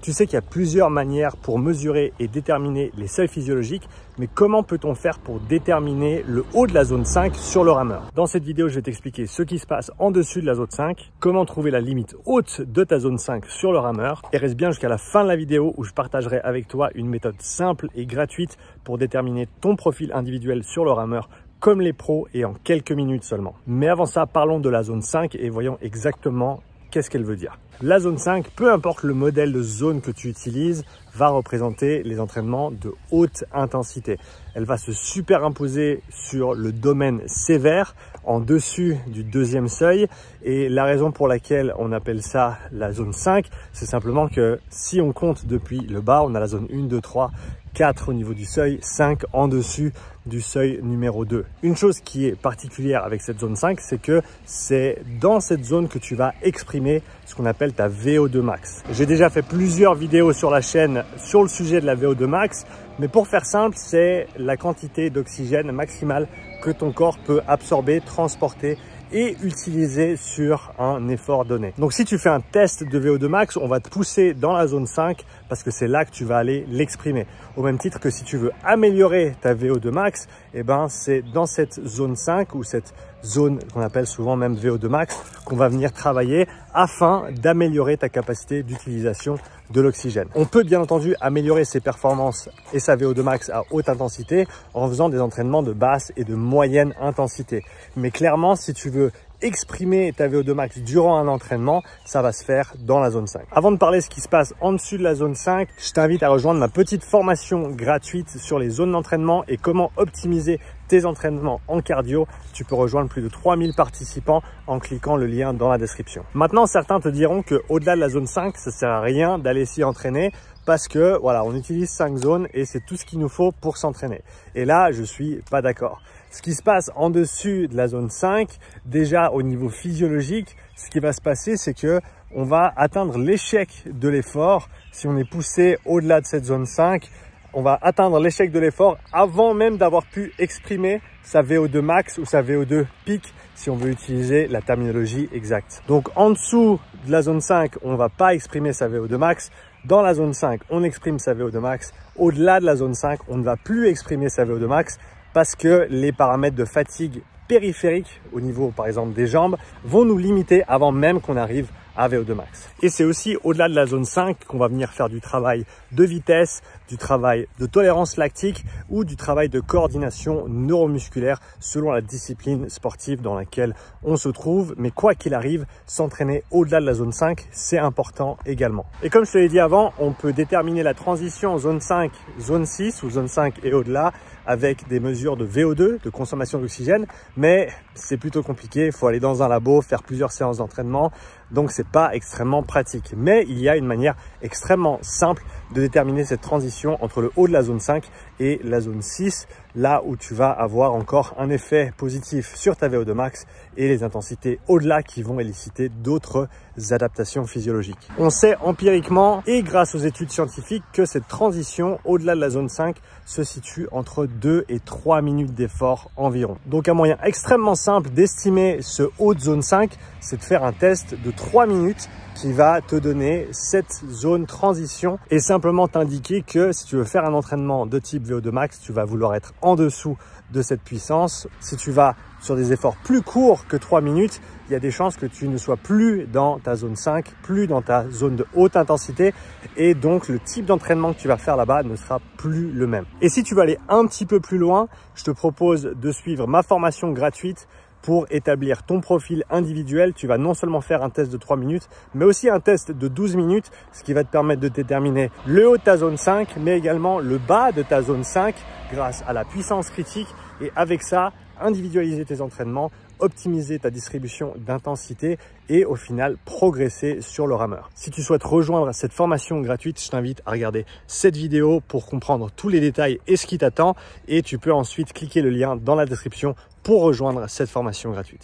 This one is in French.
Tu sais qu'il y a plusieurs manières pour mesurer et déterminer les seuils physiologiques, mais comment peut-on faire pour déterminer le haut de la zone 5 sur le rameur? Dans cette vidéo, je vais t'expliquer ce qui se passe en dessus de la zone 5, comment trouver la limite haute de ta zone 5 sur le rameur, et reste bien jusqu'à la fin de la vidéo où je partagerai avec toi une méthode simple et gratuite pour déterminer ton profil individuel sur le rameur comme les pros et en quelques minutes seulement. Mais avant ça, parlons de la zone 5 et voyons exactement qu'est-ce qu'elle veut dire. La zone 5, peu importe le modèle de zone que tu utilises, va représenter les entraînements de haute intensité. Elle va se superimposer sur le domaine sévère en dessus du deuxième seuil. Et la raison pour laquelle on appelle ça la zone 5, c'est simplement que si on compte depuis le bas, on a la zone 1, 2, 3, 4 au niveau du seuil, 5 en dessus du seuil numéro 2. Une chose qui est particulière avec cette zone 5, c'est que c'est dans cette zone que tu vas exprimer ce qu'on appelle ta VO2 max. J'ai déjà fait plusieurs vidéos sur la chaîne sur le sujet de la VO2 max, mais pour faire simple, c'est la quantité d'oxygène maximale que ton corps peut absorber, transporter et utiliser sur un effort donné. Donc si tu fais un test de VO2 max, on va te pousser dans la zone 5 parce que c'est là que tu vas aller l'exprimer. Au même titre que si tu veux améliorer ta VO2 max, eh ben c'est dans cette zone 5 ou cette zone qu'on appelle souvent même VO2 max qu'on va venir travailler afin d'améliorer ta capacité d'utilisation de l'oxygène. On peut bien entendu améliorer ses performances et sa VO2 max à haute intensité en faisant des entraînements de basse et de moyenne intensité. Mais clairement, si tu veux exprimer ta VO2 max durant un entraînement, ça va se faire dans la zone 5. Avant de parler de ce qui se passe en dessus de la zone 5, je t'invite à rejoindre ma petite formation gratuite sur les zones d'entraînement et comment optimiser tes entraînements en cardio. Tu peux rejoindre plus de 3000 participants en cliquant le lien dans la description. Maintenant, certains te diront que au-delà de la zone 5, ça sert à rien d'aller s'y entraîner parce que voilà, on utilise 5 zones et c'est tout ce qu'il nous faut pour s'entraîner. Et là, je suis pas d'accord. Ce qui se passe en dessus de la zone 5, déjà au niveau physiologique, ce qui va se passer, c'est que on va atteindre l'échec de l'effort. Si on est poussé au-delà de cette zone 5, on va atteindre l'échec de l'effort avant même d'avoir pu exprimer sa VO2 max ou sa VO2 pic, si on veut utiliser la terminologie exacte. Donc en dessous de la zone 5, on ne va pas exprimer sa VO2 max. Dans la zone 5, on exprime sa VO2 max. Au-delà de la zone 5, on ne va plus exprimer sa VO2 max parce que les paramètres de fatigue périphérique au niveau par exemple des jambes vont nous limiter avant même qu'on arrive à VO2 max. Et c'est aussi au-delà de la zone 5 qu'on va venir faire du travail de vitesse, du travail de tolérance lactique ou du travail de coordination neuromusculaire selon la discipline sportive dans laquelle on se trouve. Mais quoi qu'il arrive, s'entraîner au-delà de la zone 5, c'est important également. Et comme je te l'ai dit avant, on peut déterminer la transition zone 5, zone 6 ou zone 5 et au-delà avec des mesures de VO2, de consommation d'oxygène, mais c'est plutôt compliqué. Il faut aller dans un labo, faire plusieurs séances d'entraînement, donc c'est pas extrêmement pratique. Mais il y a une manière extrêmement simple de déterminer cette transition entre le haut de la zone 5 et la zone 6, là où tu vas avoir encore un effet positif sur ta VO2 max et les intensités au-delà qui vont éliciter d'autres adaptations physiologiques. On sait empiriquement et grâce aux études scientifiques que cette transition au-delà de la zone 5 se situe entre 2 et 3 minutes d'effort environ. Donc un moyen extrêmement simple d'estimer ce haut de zone 5, c'est de faire un test de 3 minutes qui va te donner cette zone transition et simplement t'indiquer que si tu veux faire un entraînement de type VO2 max, tu vas vouloir être en dessous de cette puissance. Si tu vas sur des efforts plus courts que 3 minutes, il y a des chances que tu ne sois plus dans ta zone 5, plus dans ta zone de haute intensité et donc le type d'entraînement que tu vas faire là-bas ne sera plus le même. Et si tu veux aller un petit peu plus loin, je te propose de suivre ma formation gratuite pour établir ton profil individuel. Tu vas non seulement faire un test de 3 minutes, mais aussi un test de 12 minutes, ce qui va te permettre de déterminer le haut de ta zone 5, mais également le bas de ta zone 5 grâce à la puissance critique. Et avec ça, individualiser tes entraînements, optimiser ta distribution d'intensité et au final progresser sur le rameur. Si tu souhaites rejoindre cette formation gratuite, je t'invite à regarder cette vidéo pour comprendre tous les détails et ce qui t'attend et tu peux ensuite cliquer le lien dans la description pour rejoindre cette formation gratuite.